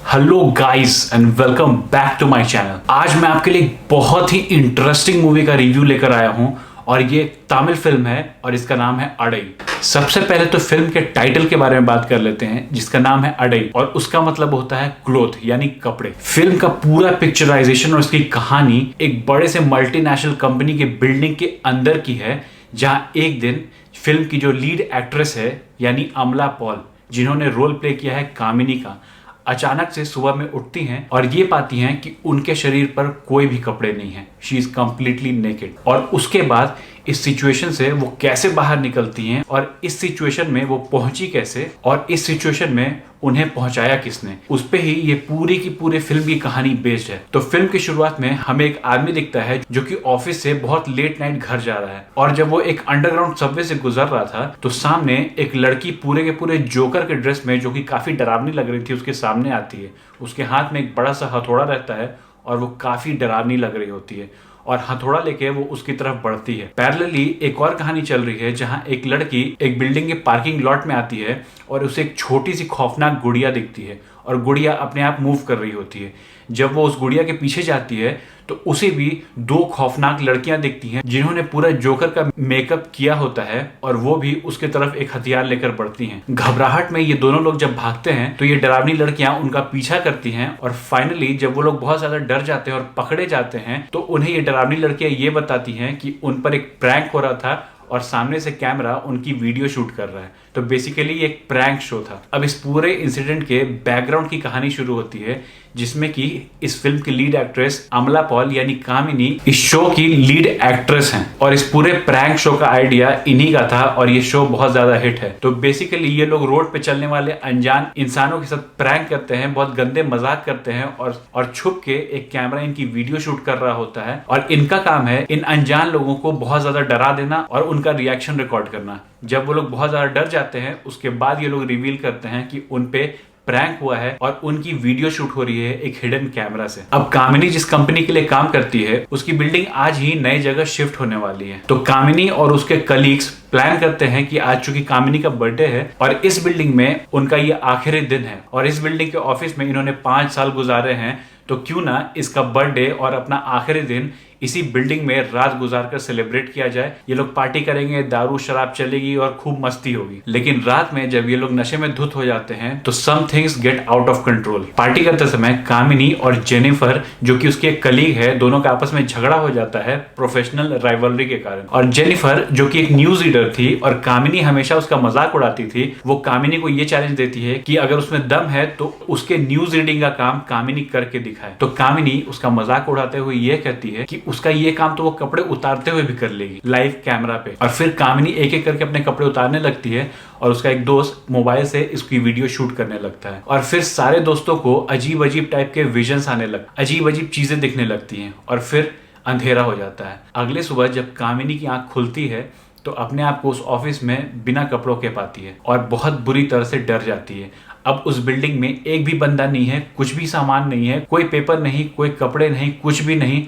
Hello guys and welcome back to my channel. आज मैं आपके लिए एक बहुत ही इंटरेस्टिंग मूवी का रिव्यू लेकर आया हूं और ये तमिल फिल्म है और इसका नाम है अडई। सबसे पहले तो फिल्म के टाइटल के बारे में बात कर लेते हैं जिसका नाम है अडई और उसका मतलब होता है क्लोथ यानी कपड़े। फिल्म का पूरा पिक्चराइजेशन और उसकी कहानी एक बड़े से मल्टीनेशनल कंपनी के बिल्डिंग के अंदर की है, जहां एक दिन फिल्म की जो लीड एक्ट्रेस है यानी अमला पॉल, जिन्होंने रोल प्ले किया है कामिनी का, अचानक से सुबह में उठती हैं और ये पाती हैं कि उनके शरीर पर कोई भी कपड़े नहीं है। She is completely naked. और उसके बाद इस सिचुएशन से वो कैसे बाहर निकलती हैं और इस सिचुएशन में वो पहुंची कैसे और इस सिचुएशन में उन्हें पहुंचाया किसने, उस पे ही ये पूरी की पूरी फिल्म की कहानी बेस्ड है। तो फिल्म की शुरुआत में हमें एक आदमी दिखता है जो कि ऑफिस से बहुत लेट नाइट घर जा रहा है और जब वो एक अंडरग्राउंड सबवे से गुजर रहा था तो सामने एक लड़की पूरे के पूरे जोकर के ड्रेस में, जो कि काफी डरावनी लग रही थी, उसके सामने आती है। उसके हाथ में एक बड़ा सा हथौड़ा रहता है और वो काफी डरावनी लग रही होती है और हथौड़ा लेके वो उसकी तरफ बढ़ती है। पैरेलली एक और कहानी चल रही है जहां एक लड़की एक बिल्डिंग के पार्किंग लॉट में आती है और उसे एक छोटी सी खौफनाक गुड़िया दिखती है और गुड़िया अपने आप मूव कर रही होती है। जब वो उस गुड़िया के पीछे जाती है तो उसे भी दो खौफनाक लड़कियां दिखती हैं जिन्होंने पूरा जोकर का मेकअप किया होता है और वो भी उसके तरफ एक हथियार लेकर बढ़ती हैं। घबराहट में ये दोनों लोग जब भागते हैं तो ये डरावनी लड़कियां उनका पीछा करती हैं और फाइनली जब वो लोग बहुत ज्यादा डर जाते हैं और पकड़े जाते हैं तो उन्हें ये डरावनी लड़कियां ये बताती हैं कि उन पर एक प्रैंक हो रहा था और सामने से कैमरा उनकी वीडियो शूट कर रहा है। तो बेसिकली ये एक प्रैंक शो था। अब इस पूरे इंसिडेंट के बैकग्राउंड की कहानी शुरू होती है जिसमें कि इस फिल्म की लीड एक्ट्रेस अमला पॉल यानी कामिनी इस शो की लीड एक्ट्रेस हैं और इस पूरे प्रैंक शो का आइडिया इन्हीं का था और ये शो बहुत ज्यादा हिट है। तो बेसिकली ये लोग रोड पे चलने वाले अनजान इंसानों के साथ प्रैंक करते हैं, बहुत गंदे मजाक करते हैं और छुप के एक कैमरा इनकी वीडियो शूट कर रहा होता है और इनका काम है इन अनजान लोगों को बहुत ज्यादा डरा देना और उनका रिएक्शन रिकॉर्ड करना। जब वो लोग बहुत ज्यादा डर जाते हैं उसके बाद ये लोग रिवील करते हैं कि उन पे प्रैंक हुआ है और उनकी वीडियो शूट हो रही है एक हिडन कैमरा से। अब कामिनी जिस कंपनी के लिए काम करती है उसकी बिल्डिंग आज ही नई जगह शिफ्ट होने वाली है। तो कामिनी और उसके कलीग्स प्लान करते हैं कि आज चूंकि कामिनी का बर्थडे है और इस बिल्डिंग में उनका ये आखिरी दिन है और इस बिल्डिंग के ऑफिस में इन्होंने 5 साल गुजारे हैं, तो क्यों ना इसका बर्थडे और अपना आखिरी दिन इसी बिल्डिंग में रात गुजार कर सेलिब्रेट किया जाए। ये लोग पार्टी करेंगे, दारू शराब चलेगी और खूब मस्ती होगी। लेकिन रात में जब ये लोग नशे में धुत हो जाते हैं तो some things get out of control. Party करते समय कामिनी और जेनिफर, जो कि उसकी एक कलीग है, दोनों का आपस में झगड़ा हो जाता है प्रोफेशनल राइवलरी के कारण। और जेनिफर जो कि एक न्यूज रीडर थी और कामिनी हमेशा उसका मजाक उड़ाती थी, वो कामिनी को ये चैलेंज देती है कि अगर उसमें दम है तो उसके न्यूज रीडिंग का काम कामिनी करके दिखाए। तो कामिनी उसका मजाक उड़ाते हुए ये कहती है कि उसका ये काम तो वो कपड़े उतारते हुए भी कर लेगी लाइव कैमरा पे। और फिर कामिनी एक एक करके अपने कपड़े उतारने लगती है और उसका एक दोस्त मोबाइल से इसकी वीडियो शूट करने लगता है और फिर सारे दोस्तों को अजीब अजीब टाइप के विजन्स आने लगते, अजीब अजीब चीजें दिखने लगती हैं और फिर अंधेरा हो जाता है। अगले सुबह जब कामिनी की आंख खुलती है तो अपने आप को उस ऑफिस में बिना कपड़ों के पाती है और बहुत बुरी तरह से डर जाती है। अब उस बिल्डिंग में एक भी बंदा नहीं है, कुछ भी सामान नहीं है, कोई पेपर नहीं, कोई कपड़े नहीं, कुछ भी नहीं,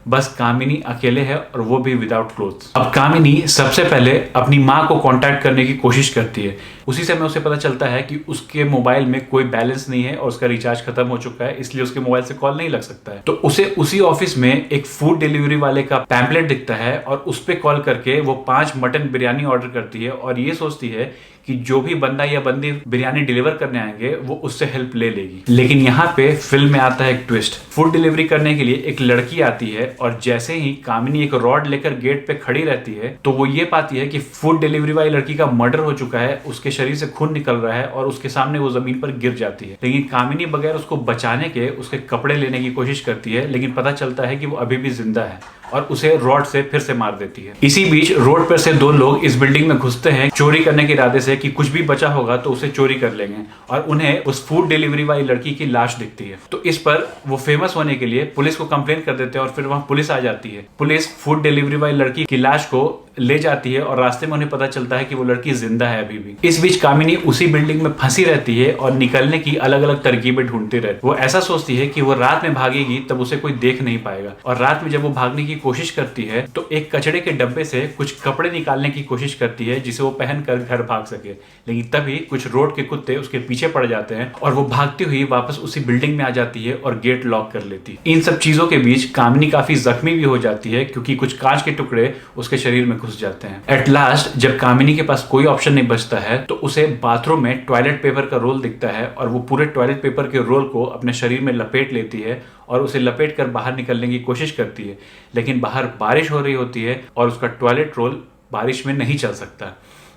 बस कामिनी अकेले है और वो भी विदाउट क्लोथ्स। अब कामिनी सबसे पहले अपनी माँ को कांटेक्ट करने की कोशिश करती है। उसी समय उसे पता चलता है कि उसके मोबाइल में कोई बैलेंस नहीं है और उसका रिचार्ज खत्म हो चुका है, इसलिए उसके मोबाइल से कॉल नहीं लग सकता है। तो उसे उसी ऑफिस में एक फूड डिलीवरी वाले का पैम्पलेट दिखता है और उस पर कॉल करके वो 5 मटन बिरयानी ऑर्डर करती है और ये सोचती है कि जो भी बंदा या बंदी बिरयानी डिलीवर करने आएंगे वो उससे हेल्प ले लेगी। लेकिन यहाँ पे फिल्म में आता है एक ट्विस्ट। फूड डिलीवरी करने के लिए एक लड़की आती है और जैसे ही कामिनी एक रॉड लेकर गेट पे खड़ी रहती है तो वो ये पाती है कि फूड डिलीवरी वाली लड़की का मर्डर हो चुका है, उसके शरीर से खून निकल रहा है और उसके सामने वो जमीन पर गिर जाती है। लेकिन कामिनी बगैर उसको बचाने के उसके कपड़े लेने की कोशिश करती है, लेकिन पता चलता है कि वो अभी भी जिंदा है और उसे रॉड से फिर से मार देती है। इसी बीच रोड पर से 2 लोग इस बिल्डिंग में घुसते हैं चोरी करने के इरादे से कि कुछ भी बचा होगा तो उसे चोरी कर लेंगे और उन्हें उस फूड डिलीवरी वाली लड़की की लाश दिखती है। तो इस पर वो फेमस होने के लिए पुलिस को कंप्लेन कर देते हैं और फिर वहां पुलिस आ जाती है। पुलिस फूड डिलीवरी वाली लड़की की लाश को ले जाती है और रास्ते में उन्हें पता चलता है कि वो लड़की जिंदा है अभी भी। इस बीच कामिनी उसी बिल्डिंग में फंसी रहती है और निकलने की अलग अलग तरकीबें ढूंढती रहती है। वो ऐसा सोचती है कि वो रात में भागेगी तब उसे कोई देख नहीं पाएगा और रात में जब वो भागने की कोशिश करती है तो एक कचड़े के डब्बे से कुछ कपड़े निकालने की कोशिश करती है जिसे वो पहनकर घर भाग सके, लेकिन तभी कुछ रोड के कुत्ते उसके पीछे पड़ जाते हैं और वो भागती हुई वापस उसी बिल्डिंग में आ जाती है और गेट लॉक कर लेती है। इन सब चीजों के बीच कामिनी काफी जख्मी भी हो जाती है क्योंकि कुछ कांच के टुकड़े उसके शरीर में घुस जाते हैं। एट लास्ट जब कामिनी के पास कोई ऑप्शन नहीं बचता है तो उसे बाथरूम में टॉयलेट पेपर का रोल दिखता है और वो पूरे टॉयलेट पेपर के रोल को अपने शरीर में लपेट लेती है और उसे लपेट कर बाहर निकलने की कोशिश करती है, लेकिन बाहर बारिश हो रही होती है और उसका टॉयलेट रोल बारिश में नहीं चल सकता।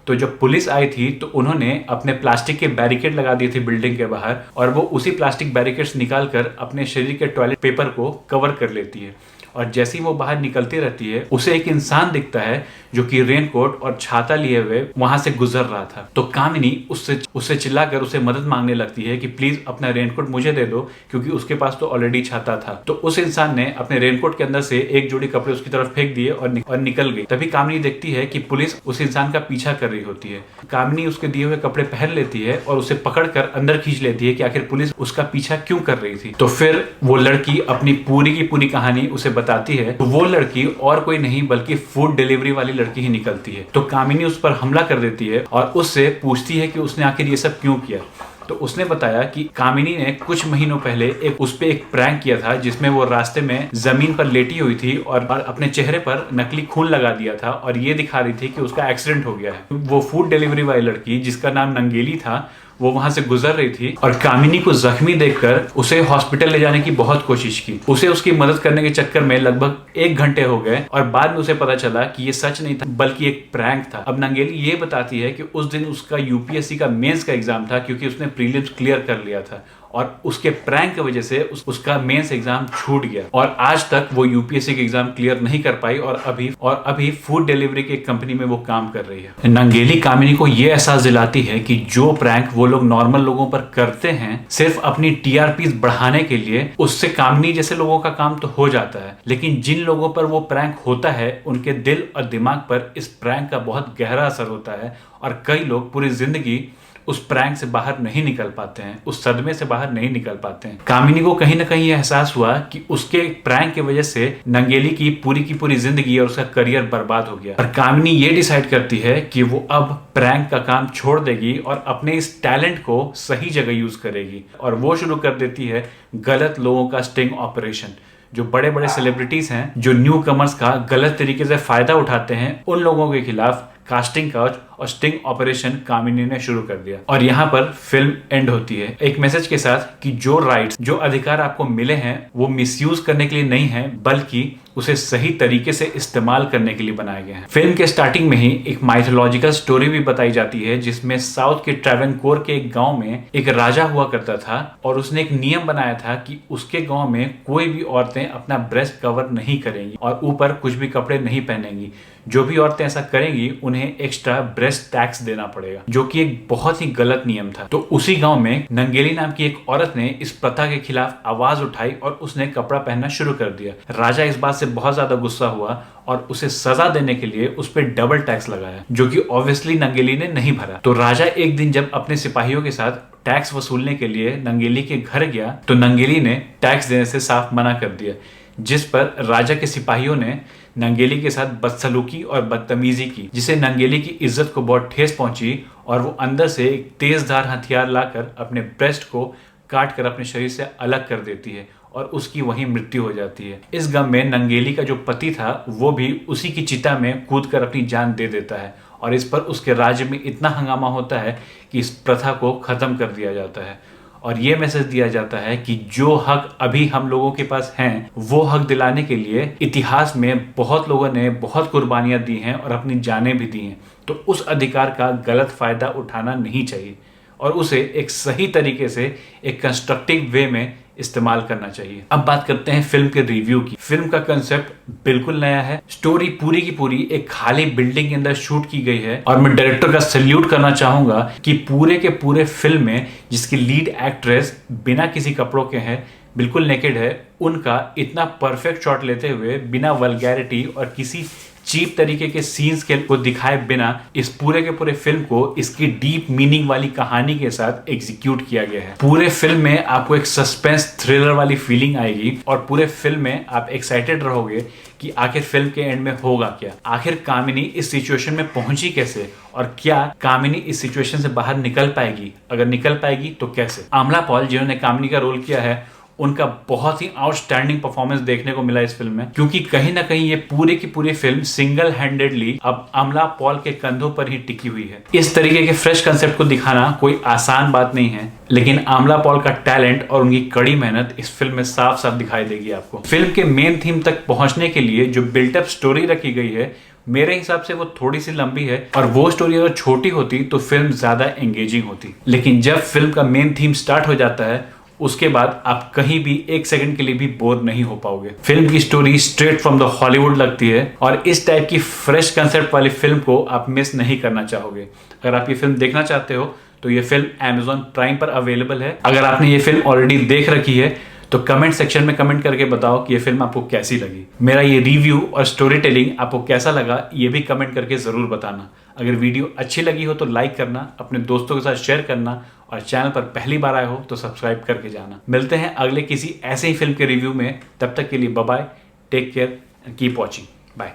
तो जब पुलिस आई थी तो उन्होंने अपने प्लास्टिक के बैरिकेड लगा दिए थे बिल्डिंग के बाहर और वो उसी प्लास्टिक बैरिकेड्स निकालकर अपने शरीर के टॉयलेट पेपर को कवर कर लेती है। और जैसे ही वो बाहर निकलती रहती है उसे एक इंसान दिखता है जो कि रेनकोट और छाता लिए हुए वहां से गुजर रहा था। तो कामिनी उससे चिल्लाकर उसे मदद मांगने लगती है कि प्लीज अपना रेनकोट मुझे दे दो, क्योंकि उसके पास तो ऑलरेडी छाता था। तो उस इंसान ने अपने रेनकोट के अंदर से एक जोड़ी कपड़े उसकी तरफ फेंक दिए और निकल गई। तभी कामिनी देखती है कि पुलिस उस इंसान का पीछा कर रही होती है। कामिनी उसके दिए हुए कपड़े पहन लेती है और उसे पकड़कर अंदर खींच लेती है कि आखिर पुलिस उसका पीछा क्यों कर रही थी। तो फिर वो लड़की अपनी पूरी की पूरी कहानी उसे बताती है। तो वो लड़की और कोई नहीं बल्कि फूड डिलीवरी वाली लड़की ही निकलती है। तो कामिनी उस पर हमला कर देती है और उससे पूछती है कि उसने आखिर ये सब क्यों किया। तो उसने बताया कि कामिनी ने कुछ महीनों पहले उस पे एक प्रैंक किया था जिसमें वो रास्ते में जमीन पर लेटी हुई थी और अपने चेहरे पर नकली खून लगा दिया था और ये दिखा रही थी कि उसका एक्सीडेंट हो गया है। वो फूड डिलीवरी वाली लड़की जिसका नाम नंगेली था वो वहां से गुजर रही थी और कामिनी को जख्मी देखकर उसे हॉस्पिटल ले जाने की बहुत कोशिश की। उसे उसकी मदद करने के चक्कर में लगभग 1 घंटे हो गए और बाद में उसे पता चला कि ये सच नहीं था बल्कि एक प्रैंक था। अब नंगेली ये बताती है कि उस दिन उसका यूपीएससी का मेंस का एग्जाम था क्योंकि उसने प्रीलिम्स क्लियर कर लिया था और उसके प्रैंक की वजह से उसका मेंस एग्जाम छूट गया और आज तक वो यूपीएससी के एग्जाम क्लियर नहीं कर पाई और अभी फूड डिलीवरी की कंपनी में वो काम कर रही है। नंगेली कामिनी को ये एहसास दिलाती है कि जो प्रैंक वो लोग नॉर्मल लोगों पर करते हैं सिर्फ अपनी टीआरपी बढ़ाने के लिए, उससे कामिनी जैसे लोगों का काम तो हो जाता है, लेकिन जिन लोगों पर वो प्रैंक होता है उनके दिल और दिमाग पर इस प्रैंक का बहुत गहरा असर होता है और कई लोग पूरी जिंदगी उस प्रैंक से बाहर नहीं निकल पाते हैं, उस सदमे से बाहर नहीं निकल पाते हैं। कामिनी को कहीं ना कहीं एहसास हुआ कि उसके प्रैंक की वजह से नंगेली की पूरी जिंदगी और उसका करियर बर्बाद हो गया और कामिनी ये डिसाइड करती है कि वो अब प्रैंक का काम छोड़ देगी और अपने इस टैलेंट को सही जगह यूज करेगी और वो शुरू कर देती है गलत लोगों का स्टिंग ऑपरेशन। जो बड़े बड़े सेलिब्रिटीज हैं जो न्यू कमर्स का गलत तरीके से फायदा उठाते हैं उन लोगों के खिलाफ कास्टिंग काउच और स्टिंग ऑपरेशन कामिनी ने शुरू कर दिया और यहाँ पर फिल्म एंड होती है एक मैसेज के साथ कि जो राइट्स, जो अधिकार आपको मिले हैं वो मिसयूज करने के लिए नहीं है बल्कि उसे सही तरीके से इस्तेमाल करने के लिए बनाए गए हैं। फिल्म के स्टार्टिंग में ही एक माइथोलॉजिकल स्टोरी भी बताई जाती है जिसमें साउथ के ट्रैवेनकोर के एक गांव में एक राजा हुआ करता था और उसने एक नियम बनाया था कि उसके गांव में कोई भी औरतें अपना ब्रेस्ट कवर नहीं करेंगी और ऊपर कुछ भी कपड़े नहीं पहनेंगी। जो भी औरतें ऐसा करेंगी उन्हें एक्स्ट्रा ब्रेस्ट टैक्स देना पड़ेगा, जो कि एक बहुत ही गलत नियम था। तो उसी गांव में नंगेली नाम की एक औरत ने इस प्रथा के खिलाफ आवाज उठाई और उसने कपड़ा पहनना शुरू कर दिया। राजा इस बात से बहुत ज्यादा गुस्सा हुआ और उसे सजा देने के लिए उस पर डबल टैक्स लगाया, जो कि ऑब्वियसली नंगेली ने नहीं भरा। तो राजा एक दिन जब अपने सिपाहियों के साथ टैक्स वसूलने के लिए नंगेली के घर गया तो नंगेली ने टैक्स देने से साफ मना कर दिया, जिस पर राजा के सिपाहियों ने नंगेली के साथ बदसलूकी और बदतमीजी की, जिसे नंगेली की इज्जत को बहुत ठेस पहुंची और वो अंदर से एक तेजधार हथियार लाकर अपने ब्रेस्ट को काट कर अपने शरीर से अलग कर देती है और उसकी वहीं मृत्यु हो जाती है। इस गम में नंगेली का जो पति था वो भी उसी की चिता में कूदकर अपनी जान दे देता है और इस पर उसके राज्य में इतना हंगामा होता है कि इस प्रथा को खत्म कर दिया जाता है और ये मैसेज दिया जाता है कि जो हक अभी हम लोगों के पास हैं वो हक दिलाने के लिए इतिहास में बहुत लोगों ने बहुत कुर्बानियां दी हैं और अपनी जानें भी दी हैं। तो उस अधिकार का गलत फायदा उठाना नहीं चाहिए और उसे एक सही तरीके से एक कंस्ट्रक्टिव वे में इस्तेमाल करना चाहिए। अब बात करते हैं फिल्म के रिव्यू की। फिल्म का कंसेप्ट बिल्कुल नया है। स्टोरी पूरी की पूरी एक खाली बिल्डिंग के अंदर शूट की गई है और मैं डायरेक्टर का सैल्यूट करना चाहूंगा कि पूरे के पूरे फिल्म में जिसकी लीड एक्ट्रेस बिना किसी कपड़ों के हैं, बिल्कुल नेकेड है, उनका इतना परफेक्ट शॉट लेते हुए बिना वल्गैरिटी और किसी चीप तरीके के सीन्स को दिखाए बिना इस पूरे के पूरे फिल्म को इसकी डीप मीनिंग वाली कहानी के साथ एग्जीक्यूट किया गया है। पूरे फिल्म में आपको एक सस्पेंस थ्रिलर वाली फीलिंग आएगी और पूरे फिल्म में आप एक्साइटेड रहोगे कि आखिर फिल्म के एंड में होगा क्या, आखिर कामिनी इस सिचुएशन में पहुंची कैसे और क्या कामिनी इस सिचुएशन से बाहर निकल पाएगी, अगर निकल पाएगी तो कैसे। आमला पॉल जिन्होंने कामिनी का रोल किया है उनका बहुत ही आउटस्टैंडिंग परफॉर्मेंस देखने को मिला इस फिल्म में, क्योंकि कहीं ना कहीं ये पूरे की पूरी फिल्म सिंगल हैंडेडली अब आमला पॉल के कंधों पर ही टिकी हुई है। इस तरीके के फ्रेश कंसेप्ट को दिखाना कोई आसान बात नहीं है, लेकिन आमला पॉल का टैलेंट और उनकी कड़ी मेहनत इस फिल्म में साफ साफ दिखाई देगी आपको। फिल्म के मेन थीम तक पहुंचने के लिए जो बिल्टअप स्टोरी रखी गई है मेरे हिसाब से वो थोड़ी सी लंबी है, और वो स्टोरी अगर छोटी होती तो फिल्म ज्यादा एंगेजिंग होती। लेकिन जब फिल्म का मेन थीम स्टार्ट हो जाता है उसके बाद आप कहीं भी एक सेकंड के लिए भी बोर नहीं हो पाओगे। फिल्म की story straight from the Hollywood लगती है और इस टाइप की फ्रेश कंसेप्ट वाली फिल्म को आप मिस नहीं करना चाहोगे। अगर आप ये फिल्म देखना चाहते हो तो ये फिल्म Amazon प्राइम पर अवेलेबल है। अगर आपने ये फिल्म ऑलरेडी देख रखी है तो कमेंट सेक्शन में कमेंट करके बताओ कि ये फिल्म आपको कैसी लगी। मेरा ये रिव्यू और स्टोरी टेलिंग आपको कैसा लगा ये भी कमेंट करके जरूर बताना। अगर वीडियो अच्छी लगी हो तो लाइक करना, अपने दोस्तों के साथ शेयर करना और चैनल पर पहली बार आए हो तो सब्सक्राइब करके जाना। मिलते हैं अगले किसी ऐसे ही फिल्म के रिव्यू में, तब तक के लिए bye bye, take care and keep watching, bye.